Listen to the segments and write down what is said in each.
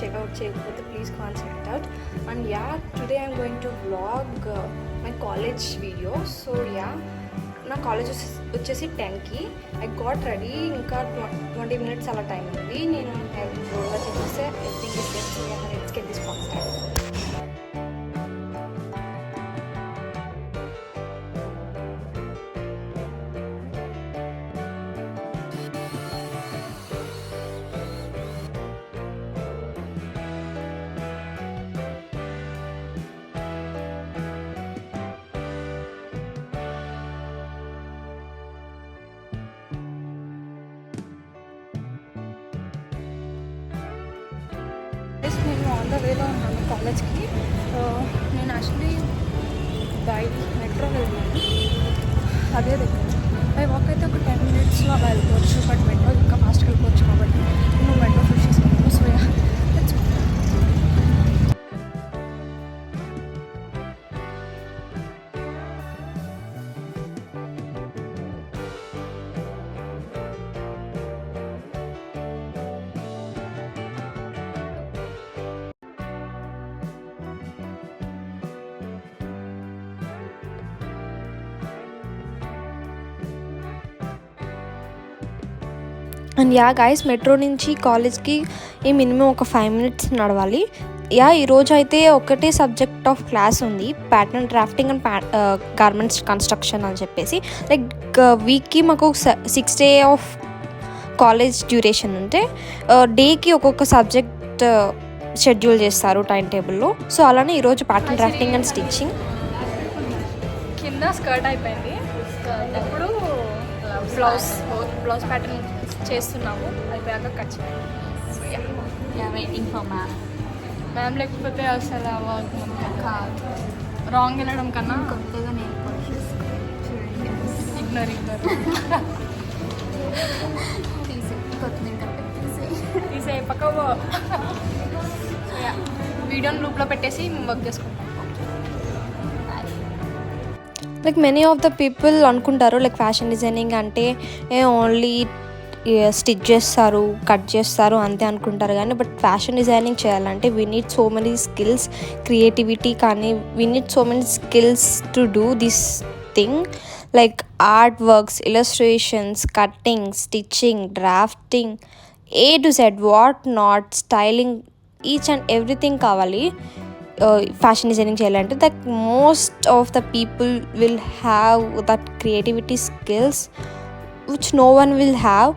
Checkout చేయకపోతే please can check it out. And yeah, today I'm going to vlog my college video. So yeah, నా college వచ్చేసి 10కి. I got ready, ఇంకా 20 minutes అలా time ఉంది. నేను రోడ్లో చేస్తే everything is set. So yeah, let's get this point start. నేను ఆన్ ద వేలో ఉన్నాను కాలేజ్కి. నేను యాక్చువల్లీ బై మెట్రో వెళ్తున్నాను, అదే దగ్గర. బై వాక్ అయితే ఒక 10 minutesలో అలా వెళ్ళిపోవచ్చు, బట్ మెట్రో ఇంకా ఫాస్ట్గా వెళ్ళిపోవచ్చు కాబట్టి నేను మెట్రో ఫిక్స్ చేసుకున్నాను. So yeah, let's go. And yeah guys, metro నుంచి కాలేజ్కి ఈ మినిమం ఒక 5 minutes నడవాలి. యా, ఈరోజు అయితే ఒకటే సబ్జెక్ట్ ఆఫ్ క్లాస్ ఉంది, pattern drafting and garments construction అని చెప్పేసి. లైక్ వీక్కి మాకు 6 days ఆఫ్ కాలేజ్ డ్యూరేషన్ ఉంటే డేకి ఒక్కొక్క సబ్జెక్ట్ షెడ్యూల్ చేస్తారు టైం టేబుల్లో. సో అలానే ఈరోజు ప్యాటర్న్ డ్రాఫ్టింగ్ అండ్ స్టిచ్చింగ్. కింద స్కర్ట్ అయిపోయింది, ఇప్పుడు బ్లౌజ్ ప్యాటర్న్ చేస్తున్నాము, అయిపోయాక కట్ చేయాలి. వెయిటింగ్ ఫర్ మ్యామ్ లేకపోతే అసలు కాదు, రాంగ్ వెళ్ళడం కన్నా కొత్తగా ఇగ్నోర్ తీసే పక్క వీడియోని లూప్లో పెట్టేసి వర్క్ చేసుకుంటాం. Like many of the people అనుకుంటారు లైక్ ఫ్యాషన్ డిజైనింగ్ అంటే ఓన్లీ స్టిచ్ చేస్తారు, కట్ చేస్తారు అంతే అనుకుంటారు. కానీ బట్ ఫ్యాషన్ డిజైనింగ్ చేయాలంటే we need so many skills, creativity, కానీ we need so many skills to do this thing. Like art works, illustrations, cutting, stitching, drafting, A to Z, what not, styling, each and everything కావాలి fashion designing చేయాలంటే. That most of the people will have that creativity skills which no one will have.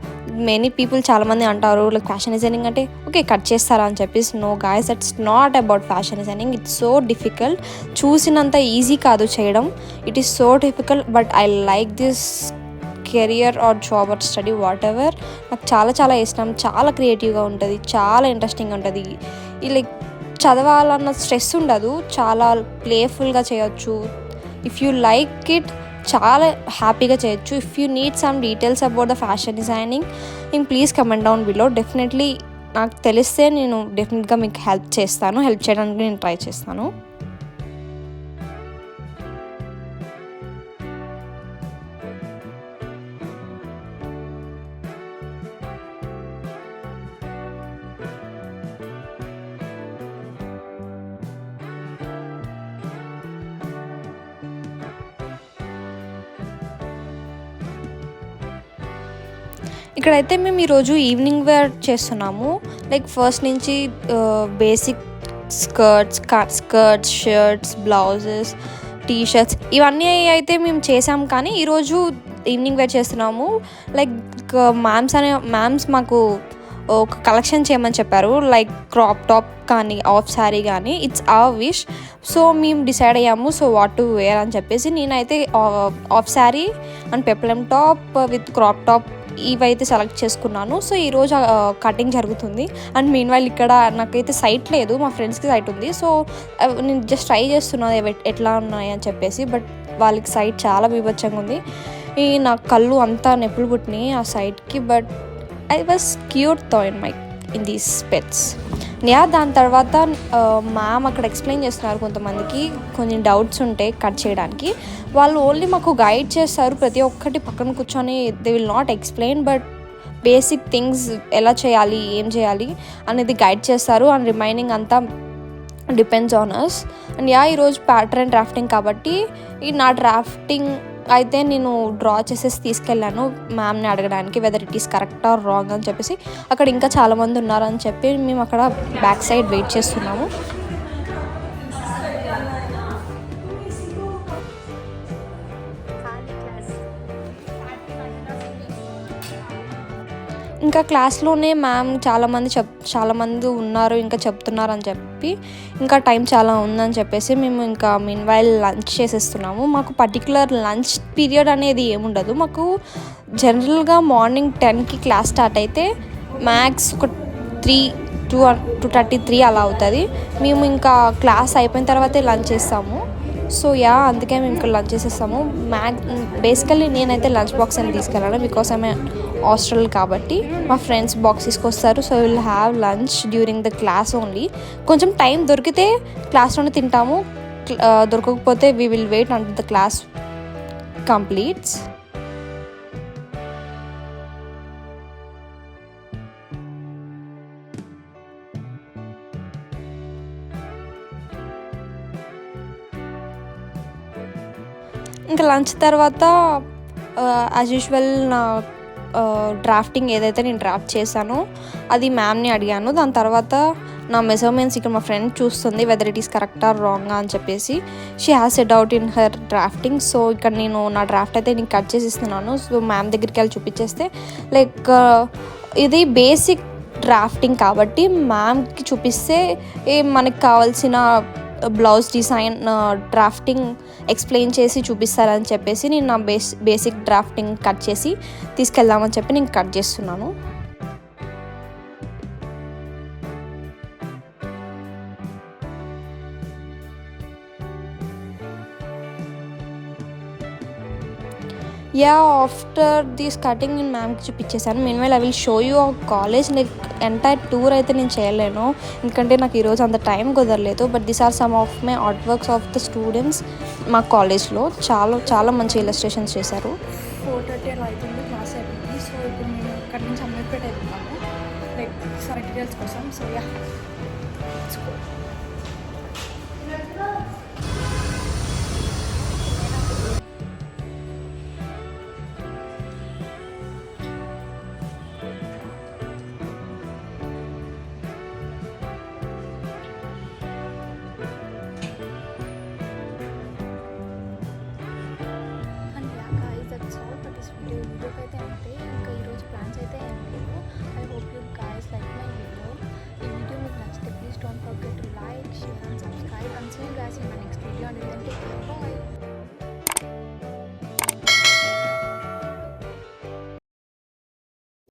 Many people చాలామంది అంటారు like fashion designing అంటే okay cut చేస్తారా అని చెప్పేసి. No guys, that's not about fashion designing. It's so difficult. చూసినంత easy కాదు చేయడం, it is so difficult. But I like this career or job or study whatever. నాకు చాలా చాలా ఇష్టం, చాలా క్రియేటివ్గా ఉంటుంది, చాలా ఇంట్రెస్టింగ్ ఉంటుంది. ఈ లైక్ చదవాలన్న స్ట్రెస్ ఉండదు, చాలా ప్లేఫుల్గా చేయొచ్చు. ఇఫ్ యూ లైక్ ఇట్ చాలా హ్యాపీగా చేయొచ్చు. If you need some details about the fashion designing please comment down below. Definitely నాకు తెలిస్తే నేను డెఫినెట్గా మీకు హెల్ప్ చేయడానికి నేను ట్రై చేస్తాను. ఇక్కడైతే మేము ఈరోజు ఈవినింగ్ వేర్ చేస్తున్నాము. లైక్ ఫస్ట్ నుంచి basic skirts, shirts, blouses, t-shirts ఇవన్నీ అయితే మేము చేసాం. కానీ ఈరోజు ఈవినింగ్ వేర్ చేస్తున్నాము. లైక్ మ్యామ్స్ మాకు ఒక కలెక్షన్ చేయమని చెప్పారు, లైక్ క్రాప్ టాప్ కానీ ఆఫ్ శారీ కానీ. It's our wish. సో మేము డిసైడ్ అయ్యాము సో వాట్ టు వేర్ అని చెప్పేసి. నేనైతే half sari and peplum top with crop top ఇవైతే సెలెక్ట్ చేసుకున్నాను. సో ఈరోజు కటింగ్ జరుగుతుంది. అండ్ మీన్ వైల్ ఇక్కడ నాకైతే సైట్ లేదు, మా ఫ్రెండ్స్కి సైట్ ఉంది. సో నేను జస్ట్ ట్రై చేస్తున్నాను ఎట్లా ఉన్నాయి అని చెప్పేసి. బట్ వాళ్ళకి సైట్ చాలా బీభత్సంగా ఉంది. నా కళ్ళు అంతా నొప్పులు పుట్టినాయి ఆ సైట్కి. But I was cute though in these pets. దాని తర్వాత మ్యామ్ అక్కడ ఎక్స్ప్లెయిన్ చేస్తున్నారు కొంతమందికి కొంచెం డౌట్స్ ఉంటాయి కట్ చేయడానికి. వాళ్ళు ఓన్లీ మాకు గైడ్ చేస్తారు, ప్రతి ఒక్కటి పక్కన కూర్చొని they will not explain. But basic things ఎలా చేయాలి, ఏం చేయాలి అనేది గైడ్ చేస్తారు. అండ్ రిమైనింగ్ అంతా డిపెండ్స్ ఆన్ అస్. అండ్ ఈరోజు ప్యాటర్న్ డ్రాఫ్టింగ్ కాబట్టి నా డ్రాఫ్టింగ్ అయితే నేను డ్రా చేసేసి తీసుకెళ్ళాను మ్యామ్ని అడగడానికి whether it is correct or wrong అని చెప్పేసి. అక్కడ ఇంకా చాలామంది ఉన్నారని చెప్పి మేము అక్కడ బ్యాక్ సైడ్ వెయిట్ చేస్తున్నాము. ఇంకా క్లాస్లోనే మ్యామ్ చాలామంది ఉన్నారు, ఇంకా చెప్తున్నారు అని చెప్పి ఇంకా టైం చాలా ఉందని చెప్పేసి మేము ఇంకా మీన్వైల్ లంచ్ చేసేస్తున్నాము. మాకు పర్టికులర్ లంచ్ పీరియడ్ అనేది ఏముండదు. మాకు జనరల్గా మార్నింగ్ 10కి క్లాస్ స్టార్ట్ అయితే మ్యాక్స్ ఒక 2:33 అలా అవుతుంది. మేము ఇంకా క్లాస్ అయిపోయిన తర్వాతే లంచ్ చేస్తాము. సో అందుకే మేము ఇక్కడ లంచ్ చేసేస్తాము. బేసికల్లీ నేనైతే లంచ్ బాక్స్ అని తీసుకెళ్ళాను బికాస్ ఆమె హాస్టల్ కాబట్టి. మా ఫ్రెండ్స్ బాక్స్ తీసుకొస్తారు. So will have lunch during the class only. కొంచెం టైం దొరికితే క్లాస్లోనే తింటాము, దొరకకపోతే we will wait until the class completes. ఇంకా లంచ్ తర్వాత యాజ్ యూజువల్ నా డ్రాఫ్టింగ్ ఏదైతే నేను డ్రాఫ్ట్ చేశానో అది మ్యామ్ని అడిగాను. దాని తర్వాత నా మెజర్మెంట్స్ ఇక్కడ మా ఫ్రెండ్ చూస్తుంది whether it is correct or wrong అని చెప్పేసి. She has a doubt in her drafting. So ఇక్కడ నేను నా డ్రాఫ్ట్ అయితే నేను కట్ చేసి ఇస్తున్నాను. సో మ్యామ్ దగ్గరికి వెళ్ళి చూపించేస్తే లైక్ ఇది బేసిక్ డ్రాఫ్టింగ్ కాబట్టి మ్యామ్కి చూపిస్తే మనకి కావాల్సిన బ్లౌజ్ డిజైన్ డ్రాఫ్టింగ్ ఎక్స్ప్లెయిన్ చేసి చూపిస్తారని చెప్పేసి నేను నా బేసిక్ డ్రాఫ్టింగ్ కట్ చేసి తీసుకెళ్దామని చెప్పి నేను కట్ చేస్తున్నాను. ఆఫ్టర్ దిస్ కటింగ్ నేను మ్యామ్కి చూపించేసాను. Meanwhile I will show you our college. Like entire tour అయితే నేను చేయలేను ఎందుకంటే నాకు ఈరోజు అంత టైం కుదరలేదు. But these are some of my art works of the students మా కాలేజ్లో. చాలా మంచి ఇలస్ట్రేషన్స్ చేశారు. 4:30 అలా అవుతుంది, క్లాస్ అయిపోయింది. సో ఇప్పుడు నేను అక్కడి నుంచి అమ్మపేట వెళ్తున్నాను లైక్ మెటీరియల్స్ కోసం. సో వీడియోకి అయితే అంటే ఇంకా ఈరోజు ప్లాన్స్ అయితే ఏం లేవు. I hope you guys like my video. ఈ వీడియో మీకు నచ్చితే please don't forget to like, share and subscribe. And see you guys in my next video. And